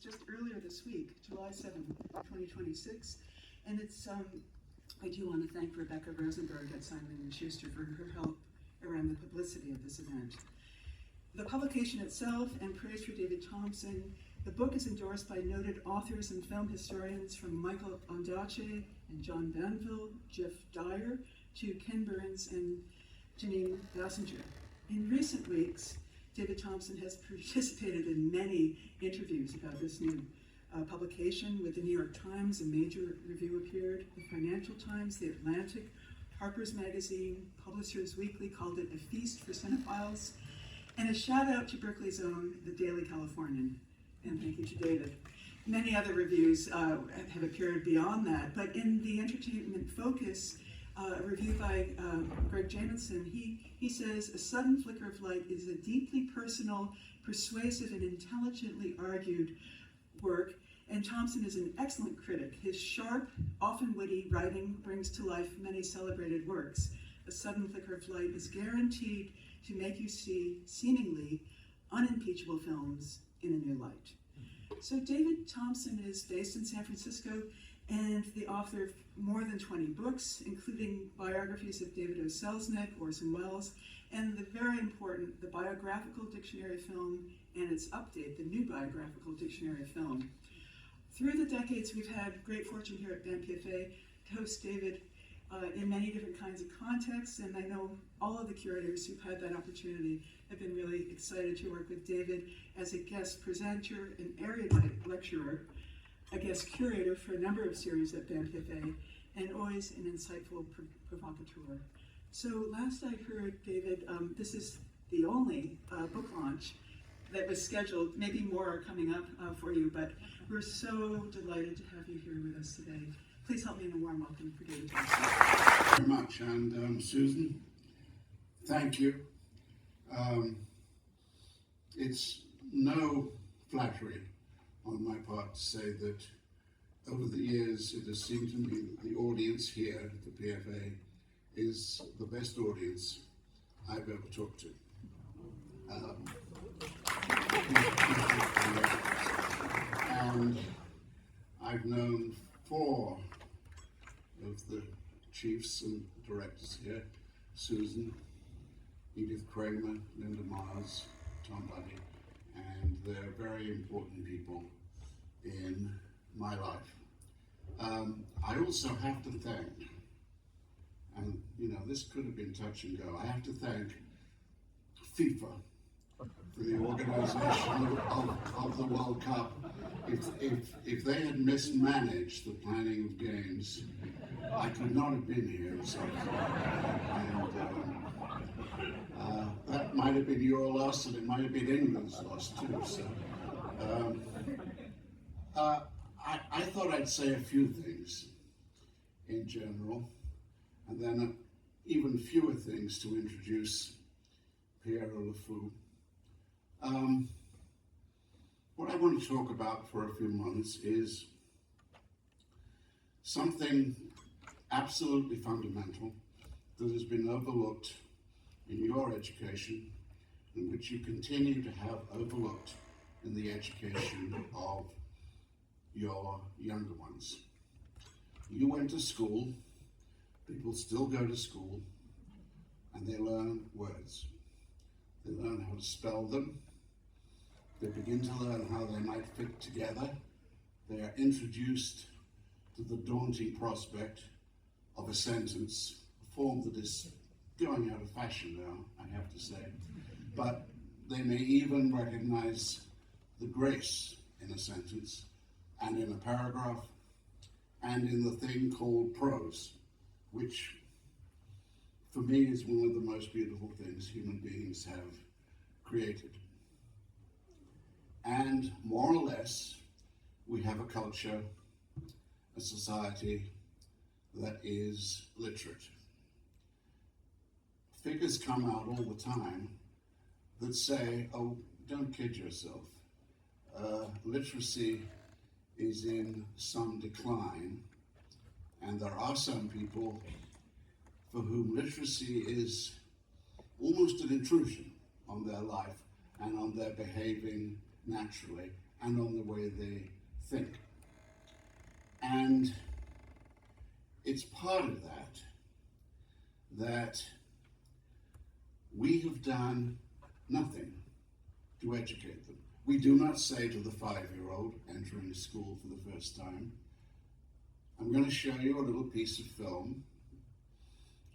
just earlier this week, July 7th, 2026. And it's, I do want to thank Rebecca Rosenberg at Simon & Schuster for her help around the publicity of this event. The publication itself, and praise for David Thomson. The book is endorsed by noted authors and film historians from Michael Ondaatje and John Banville, Jeff Dyer, to Ken Burns and Janine Bassinger. In recent weeks, David Thomson has participated in many interviews about this new publication. With the New York Times, a major review appeared, the Financial Times, the Atlantic, Harper's Magazine, Publishers Weekly called it a feast for cinephiles, and a shout out to Berkeley's own The Daily Californian. And thank you to David. Many other reviews have appeared beyond that, but in the entertainment focus, a review by Greg Jamieson, he says, a sudden flicker of light is a deeply personal, persuasive, and intelligently argued work, and Thomson is an excellent critic. His sharp, often witty writing brings to life many celebrated works. A sudden flicker of light is guaranteed to make you see seemingly unimpeachable films in a new light. So David Thomson is based in San Francisco and the author of more than 20 books, including biographies of David O. Selznick, Orson Welles, and the very important, the Biographical Dictionary Film and its update, the new Biographical Dictionary Film. Through the decades, we've had great fortune here at PFA to host David in many different kinds of contexts, and I know all of the curators who've had that opportunity have been really excited to work with David as a guest presenter, an erudite lecturer, a guest curator for a number of series at PFA, and always an insightful provocateur. So last I heard, David, this is the only book launch that was scheduled. Maybe more are coming up for you, but we're so delighted to have you here with us today. Please help me in a warm welcome for David Thomson. Thank you very much, and Susan, thank you. It's no flattery on my part to say that over the years it has seemed to me that the audience here at the PFA is the best audience I've ever talked to. And I've known 4 of the chiefs and directors here: Susan, Edith Kramer, Linda Mars, Tom Buddy, and they're very important people in my life. I also have to thank, and you know, this could have been touch and go, I have to thank FIFA for the organization of the World Cup. If they had mismanaged the planning of games, I could not have been here. So, and that might have been your loss, and it might have been England's loss too. So, I thought I'd say a few things in general, and then even fewer things to introduce Pierrot. What I want to talk about for a few moments is something absolutely fundamental that has been overlooked in your education, and which you continue to have overlooked in the education of your younger ones. You went to school, people still go to school, and they learn words. They learn how to spell them. They begin to learn how they might fit together. They are introduced to the daunting prospect of a sentence, a form that is going out of fashion now, I have to say. But they may even recognize the grace in a sentence, and in a paragraph, and in the thing called prose, which for me is one of the most beautiful things human beings have created. And more or less, we have a culture, a society that is literate. Figures come out all the time that say, oh, don't kid yourself. Literacy is in some decline, and there are some people for whom literacy is almost an intrusion on their life and on their behaving naturally and on the way they think. And it's part of that we have done nothing to educate them. We do not say to the 5-year-old entering school for the first time, I'm going to show you a little piece of film.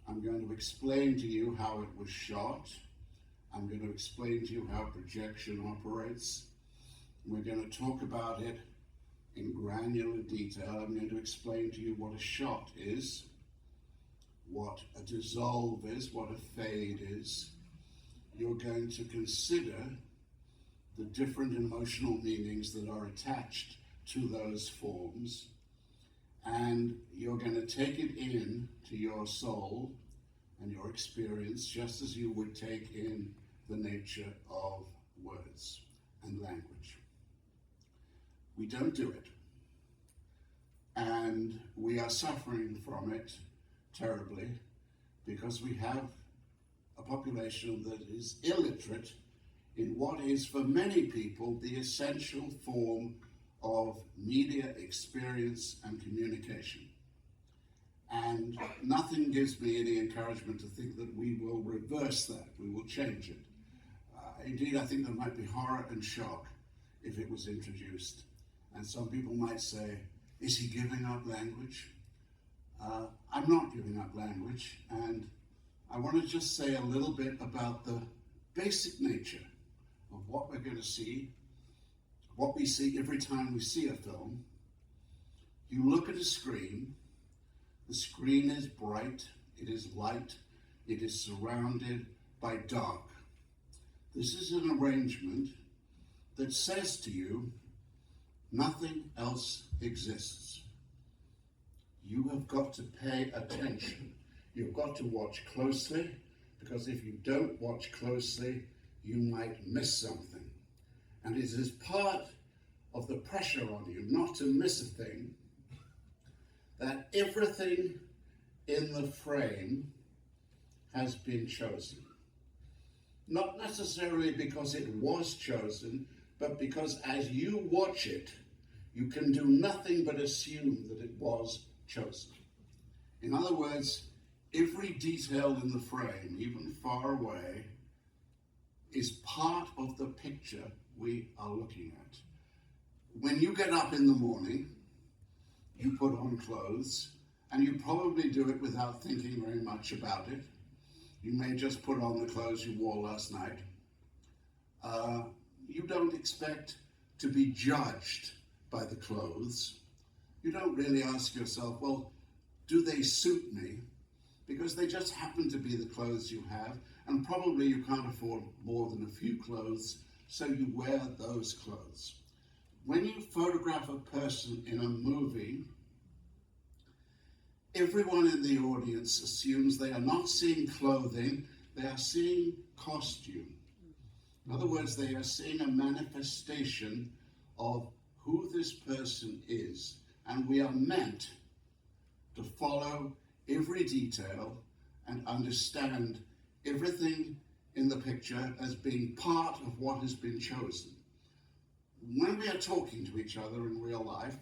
I'm going to explain to you how it was shot. I'm going to explain to you how projection operates. We're going to talk about it in granular detail. I'm going to explain to you what a shot is, what a dissolve is, what a fade is. You're going to consider the different emotional meanings that are attached to those forms, and you're going to take it in to your soul and your experience just as you would take in the nature of words and language. We don't do it, and we are suffering from it terribly because we have a population that is illiterate in what is for many people the essential form of media experience and communication. And nothing gives me any encouragement to think that we will reverse that, we will change it. Indeed, I think there might be horror and shock if it was introduced. And some people might say, is he giving up language? I'm not giving up language, and I want to just say a little bit about the basic nature of what we're going to see, what we see every time we see a film. You look at a screen, the screen is bright, it is light, it is surrounded by dark. This is an arrangement that says to you, nothing else exists. You have got to pay attention. You've got to watch closely, because if you don't watch closely, you might miss something. And it is part of the pressure on you not to miss a thing, that everything in the frame has been chosen. Not necessarily because it was chosen, but because as you watch it, you can do nothing but assume that it was chosen. In other words, every detail in the frame, even far away, is part of the picture we are looking at. When you get up in the morning, you put on clothes, and you probably do it without thinking very much about it. You may just put on the clothes you wore last night. You don't expect to be judged by the clothes. You don't really ask yourself, well, do they suit me? Because they just happen to be the clothes you have, and probably you can't afford more than a few clothes, so you wear those clothes. When you photograph a person in a movie, everyone in the audience assumes they are not seeing clothing, they are seeing costume. In other words, they are seeing a manifestation of who this person is. And we are meant to follow every detail and understand everything in the picture as being part of what has been chosen. When we are talking to each other in real life,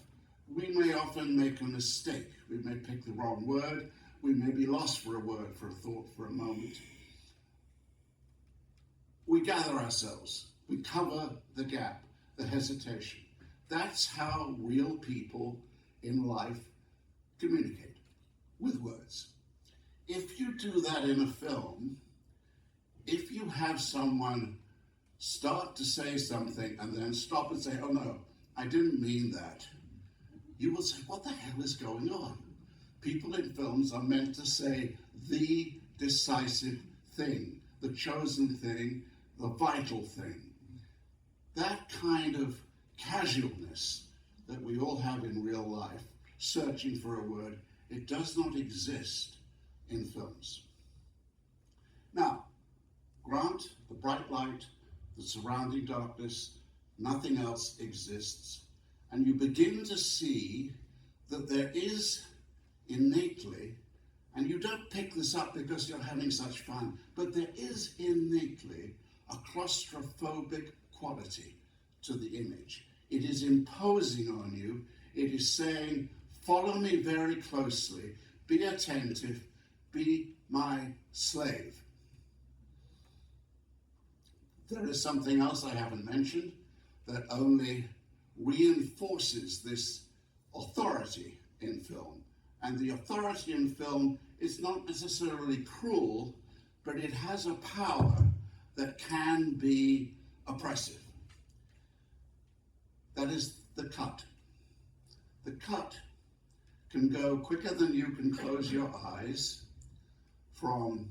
we may often make a mistake. We may pick the wrong word. We may be lost for a word, for a thought, for a moment. We gather ourselves. We cover the gap, the hesitation. That's how real people in life communicate, with words. If you do that in a film, if you have someone start to say something and then stop and say, oh no, I didn't mean that, you will say, what the hell is going on? People in films are meant to say the decisive thing, the chosen thing, the vital thing. That kind of casualness that we all have in real life, searching for a word, it does not exist in films. Now, grant the bright light, the surrounding darkness, nothing else exists, and you begin to see that there is innately, and you don't pick this up because you're having such fun, but there is innately a claustrophobic quality to the image. It is imposing on you. It is saying, follow me very closely, be attentive, be my slave. There is something else I haven't mentioned that only reinforces this authority in film. And the authority in film is not necessarily cruel, but it has a power that can be oppressive. That is the cut. The cut can go quicker than you can close your eyes, from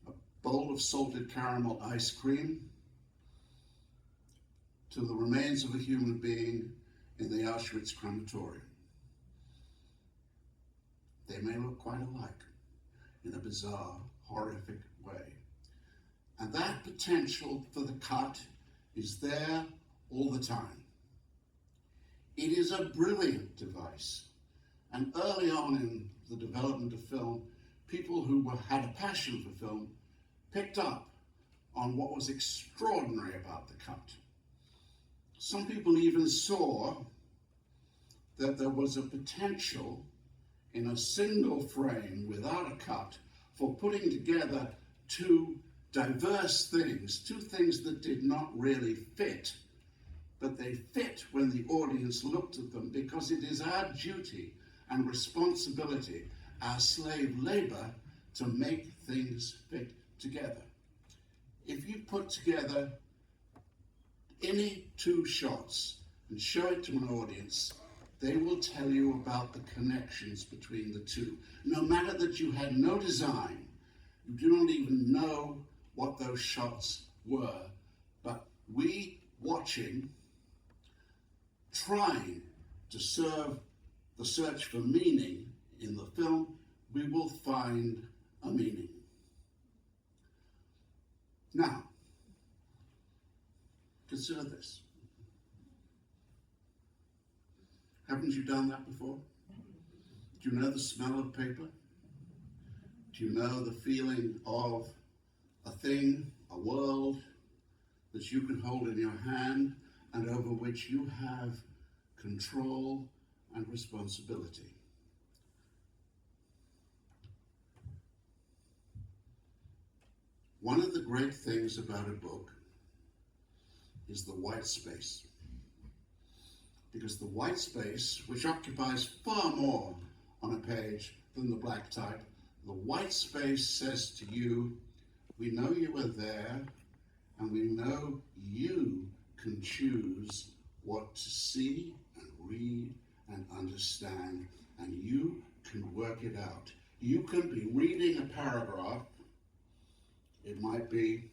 a bowl of salted caramel ice cream to the remains of a human being in the Auschwitz crematorium. They may look quite alike in a bizarre, horrific way. And that potential for the cut is there all the time. It is a brilliant device. And early on in the development of film, people who had a passion for film picked up on what was extraordinary about the cut. Some people even saw that there was a potential in a single frame without a cut for putting together two diverse things, two things that did not really fit, but they fit when the audience looked at them, because it is our duty and responsibility, our slave labor, to make things fit together. If you put together any two shots and show it to an audience, they will tell you about the connections between the two. No matter that you had no design, you do not even know what those shots were, but we watching, trying to serve the search for meaning in the film, we will find a meaning. Now, consider this. Haven't you done that before? Do you know the smell of paper? Do you know the feeling of a thing, a world that you can hold in your hand and over which you have control and responsibility? One of the great things about a book is the white space. Because the white space, which occupies far more on a page than the black type, the white space says to you, we know you are there, and we know you can choose what to see and read and understand, and you can work it out. You can be reading a paragraph. It might be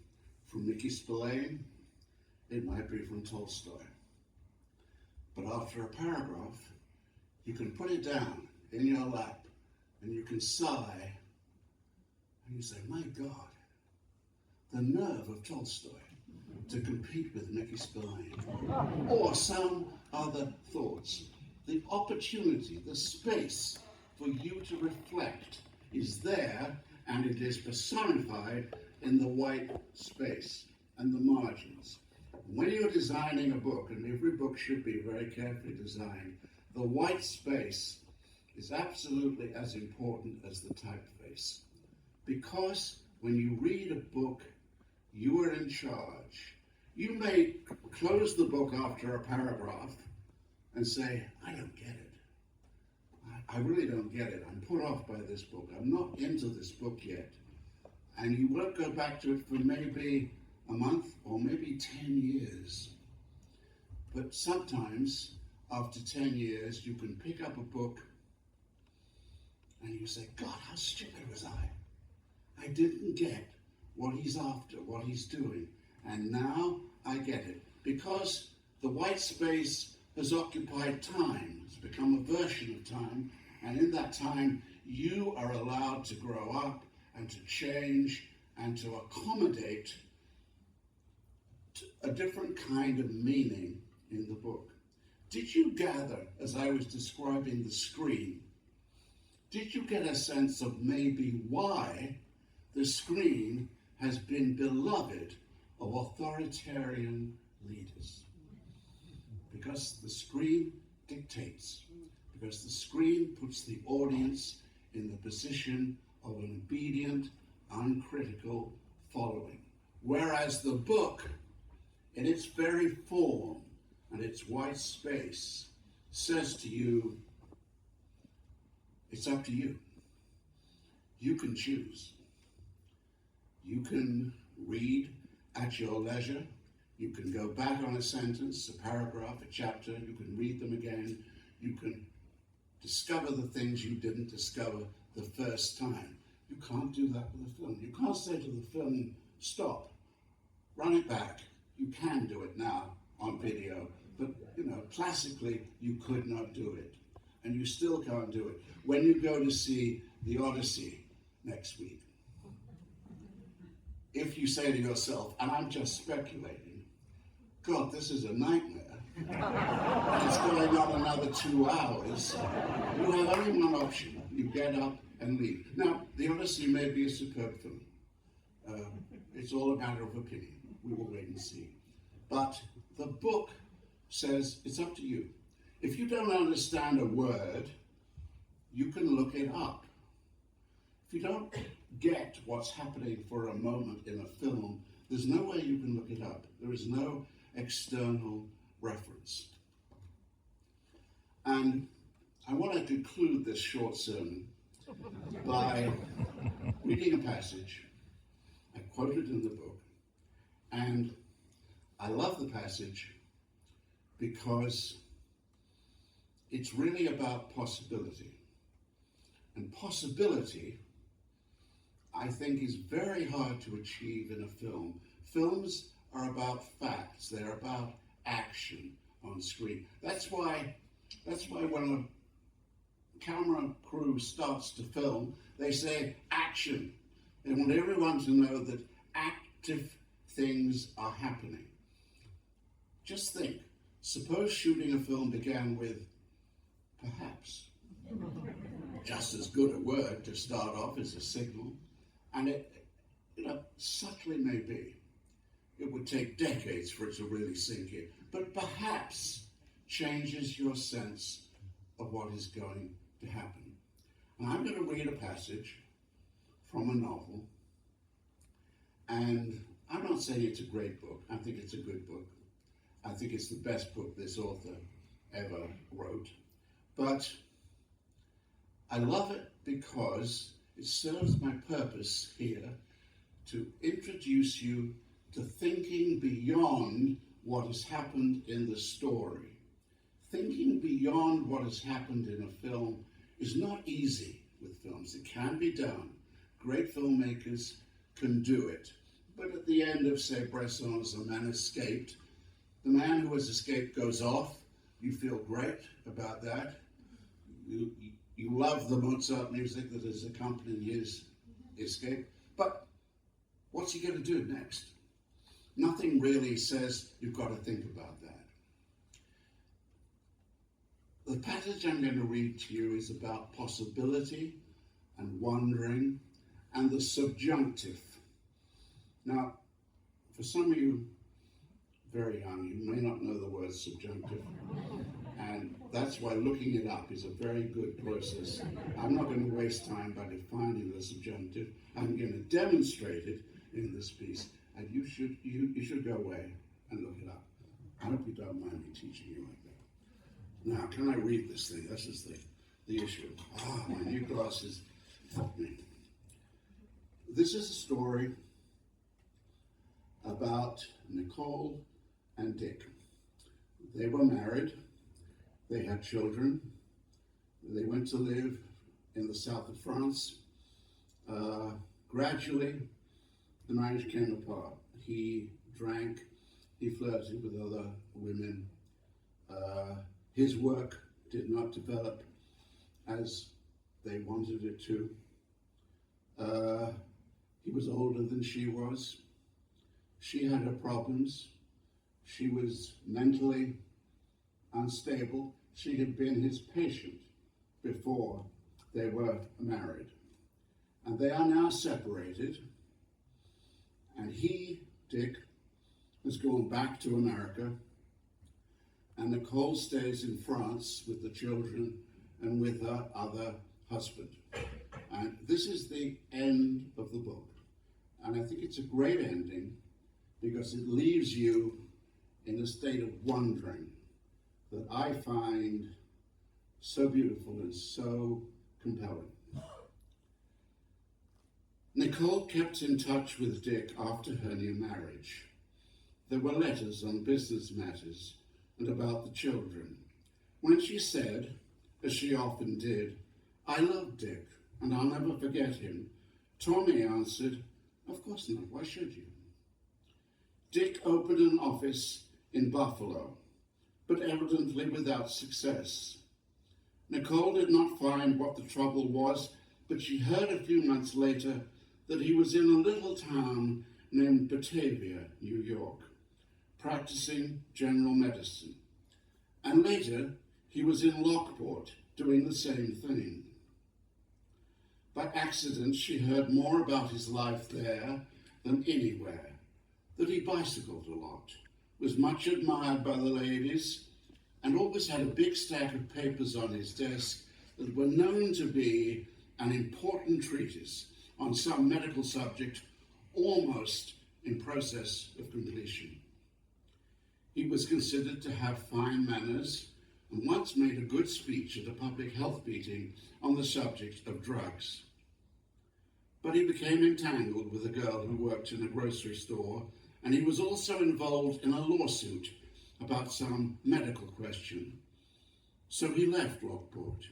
from Nicky Spillane, it might be from Tolstoy. But after a paragraph, you can put it down in your lap and you can sigh and you say, my God, the nerve of Tolstoy to compete with Nicky Spillane. Or some other thoughts. The opportunity, the space for you to reflect is there, and it is personified in the white space and the margins. When you're designing a book, and every book should be very carefully designed, the white space is absolutely as important as the typeface. Because when you read a book, you are in charge. You may close the book after a paragraph and say, I don't get it. I really don't get it. I'm put off by this book. I'm not into this book yet. And you won't go back to it for maybe a month or maybe 10 years. But sometimes, after 10 years, you can pick up a book and you say, God, how stupid was I? I didn't get what he's after, what he's doing. And now I get it. Because the white space has occupied time. It's become a version of time. And in that time, you are allowed to grow up and to change and to accommodate a different kind of meaning in the book. Did you gather, as I was describing the screen, did you get a sense of maybe why the screen has been beloved of authoritarian leaders? because the screen dictates, because the screen puts the audience in the position of an obedient, uncritical following. Whereas the book, in its very form and its white space, says to you, it's up to you. You can choose. You can read at your leisure. You can go back on a sentence, a paragraph, a chapter. You can read them again. You can discover the things you didn't discover the first time. You can't do that with a film. You can't say to the film, stop, run it back. You can do it now on video, but classically, you could not do it. And you still can't do it. When you go to see The Odyssey next week, if you say to yourself, and I'm just speculating, God, this is a nightmare, and it's going on another 2 hours, you have only one option. You get up and leave. Now, The Odyssey may be a superb film. It's all a matter of opinion. We will wait and see. But the book says it's up to you. If you don't understand a word, you can look it up. If you don't get what's happening for a moment in a film, there's no way you can look it up. There is no external reference. And I want to conclude this short sermon by reading a passage I quoted in the book. And I love the passage because it's really about possibility. And possibility, I think, is very hard to achieve in a film. Films are about facts. They're about action on screen. That's why when a camera crew starts to film, they say action. They want everyone to know that active things are happening. Just think, suppose shooting a film began with perhaps. Just as good a word to start off as a signal, and it, subtly may be. It would take decades for it to really sink in, but perhaps changes your sense of what is going to happen. And I'm going to read a passage from a novel, and I'm not saying it's a great book. I think it's a good book. I think it's the best book this author ever wrote. But I love it because it serves my purpose here to introduce you to thinking beyond what has happened in the story. Thinking beyond what has happened in a film is not easy with films. It can be done. Great filmmakers can do it. But at the end of, say, Bresson's A Man Escaped, the man who has escaped goes off. You feel great about that. You love the Mozart music that has accompanied his escape. But what's he going to do next? Nothing really says you've got to think about that. The passage I'm going to read to you is about possibility and wondering and the subjunctive. Now, for some of you very young, you may not know the word subjunctive, and that's why looking it up is a very good process. I'm not going to waste time by defining the subjunctive. I'm going to demonstrate it in this piece, and you should go away and look it up. I hope you don't mind me teaching you like that. Now, can I read this thing? This is the issue. My new glasses help me. This is a story about Nicole and Dick. They were married. They had children. They went to live in the south of France. Gradually, the marriage came apart. He drank, he flirted with other women. His work did not develop as they wanted it to. He was older than she was. She had her problems. She was mentally unstable. She had been his patient before they were married. And they are now separated. And he, Dick, has gone back to America. and Nicole stays in France with the children and with her other husband. And this is the end of the book. And I think it's a great ending because it leaves you in a state of wondering that I find so beautiful and so compelling. Nicole kept in touch with Dick after her new marriage. There were letters on business matters and about the children. When she said, as she often did, "I love Dick and I'll never forget him," Tommy answered, "Of course not, why should you?" Dick opened an office in Buffalo, but evidently without success. Nicole did not find what the trouble was, but she heard a few months later that he was in a little town named Batavia, New York, practicing general medicine. And later, he was in Lockport doing the same thing. By accident, she heard more about his life there than anywhere, that he bicycled a lot, was much admired by the ladies, and always had a big stack of papers on his desk that were known to be an important treatise on some medical subject almost in process of completion. He was considered to have fine manners and once made a good speech at a public health meeting on the subject of drugs. But he became entangled with a girl who worked in a grocery store, and he was also involved in a lawsuit about some medical question. So he left Lockport.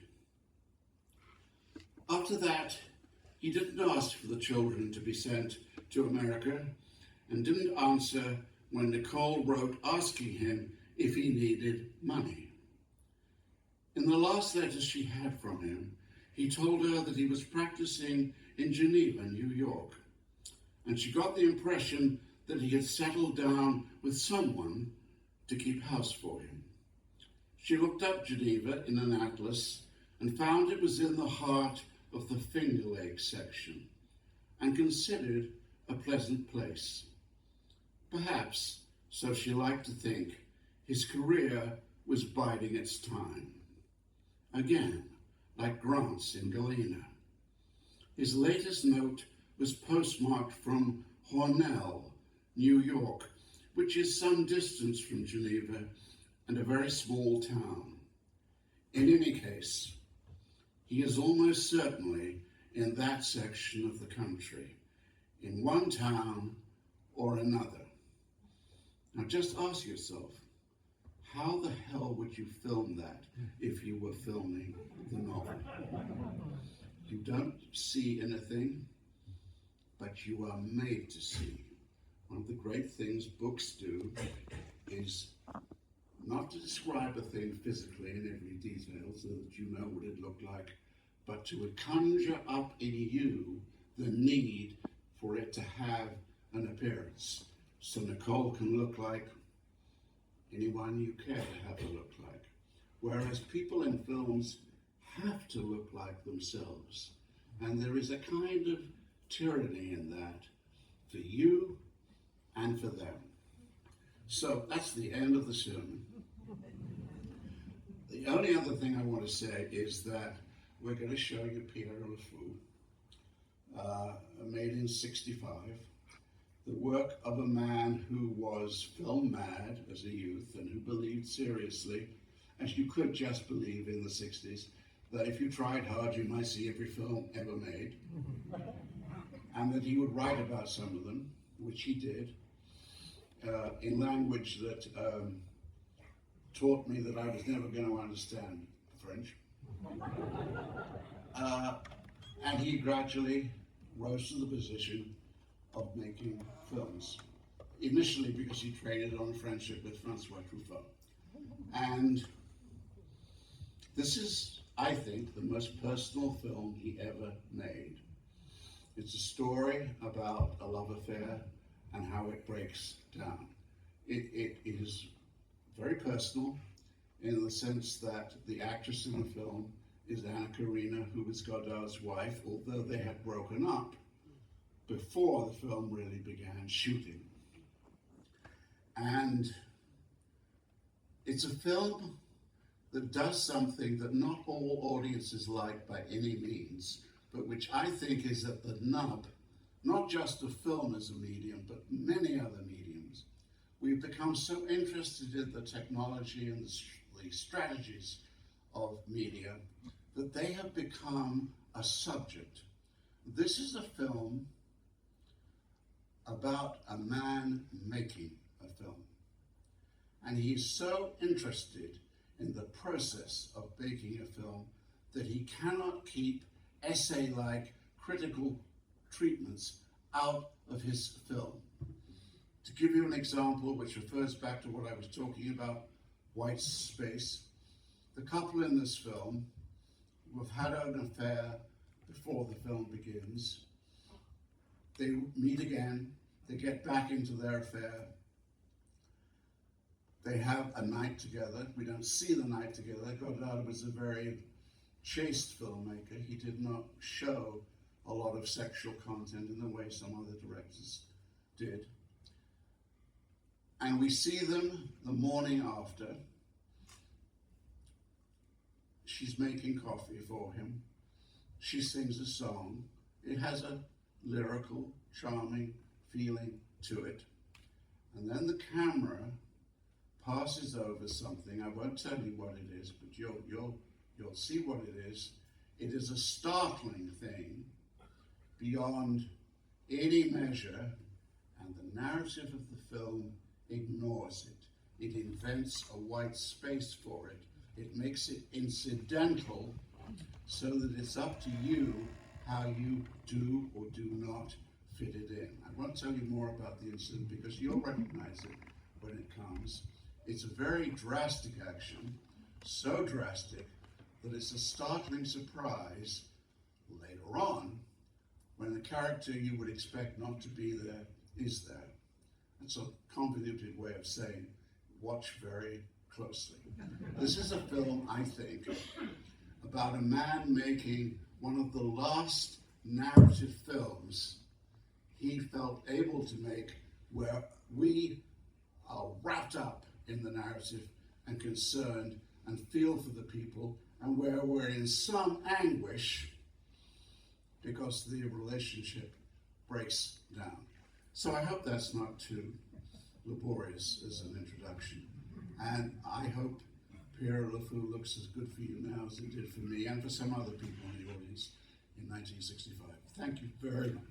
After that, he didn't ask for the children to be sent to America and didn't answer when Nicole wrote asking him if he needed money. In the last letter she had from him, he told her that he was practicing in Geneva, New York, and she got the impression that he had settled down with someone to keep house for him. She looked up Geneva in an atlas and found it was in the heart of the Finger Lakes section and considered a pleasant place. Perhaps, so she liked to think, his career was biding its time. Again, like Grant's in Galena. His latest note was postmarked from Hornell, New York, which is some distance from Geneva and a very small town. In any case, he is almost certainly in that section of the country, in one town or another. Now just ask yourself, how the hell would you film that if you were filming the novel? You don't see anything, but you are made to see. One of the great things books do is not to describe a thing physically in every detail so that you know what it looked like, but to conjure up in you the need for it to have an appearance. So Nicole can look like anyone you care to have her look like. Whereas people in films have to look like themselves. And there is a kind of tyranny in that for you and for them. So that's the end of the sermon. The only other thing I want to say is that we're going to show you Pierrot, made in '65, the work of a man who was film mad as a youth and who believed seriously, as you could just believe in the '60s, that if you tried hard you might see every film ever made, and that he would write about some of them, which he did, in language that taught me that I was never going to understand French. And he gradually rose to the position of making films, initially because he traded on friendship with Francois Truffaut. And this is, I think, the most personal film he ever made. It's a story about a love affair and how it breaks down. It is very personal in the sense that the actress in the film is Anna Karina, who is Godard's wife, although they had broken up before the film really began shooting. And It's a film that does something that not all audiences like by any means, but which I think is at the nub, not just of film as a medium, but many other mediums. We've become so interested in the technology and the strategies of media that they have become a subject. This is a film about a man making a film. And he's so interested in the process of making a film that he cannot keep essay-like critical treatments out of his film. To give you an example, which refers back to what I was talking about, white space, the couple in this film who have had an affair before the film begins, they meet again, they get back into their affair, they have a night together. We don't see the night together. Godard was a very chaste filmmaker. He did not show a lot of sexual content in the way some other directors did. And we see them the morning after. She's making coffee for him. She sings a song. It has a lyrical, charming feeling to it. And then the camera passes over something. I won't tell you what it is, but you'll see what it is. It is a startling thing beyond any measure, and the narrative of the film ignores it. It invents a white space for it. It makes it incidental so that it's up to you how you do or do not fit it in. I won't tell you more about the incident because you'll recognize it when it comes. It's a very drastic action, so drastic that it's a startling surprise later on when the character you would expect not to be there is there. It's a convoluted way of saying, watch very closely. This is a film, I think, about a man making one of the last narrative films he felt able to make where we are wrapped up in the narrative and concerned and feel for the people, and where we're in some anguish because the relationship breaks down. So I hope that's not too laborious as an introduction. And I hope Pierrot looks as good for you now as it did for me and for some other people in the audience in 1965. Thank you very much.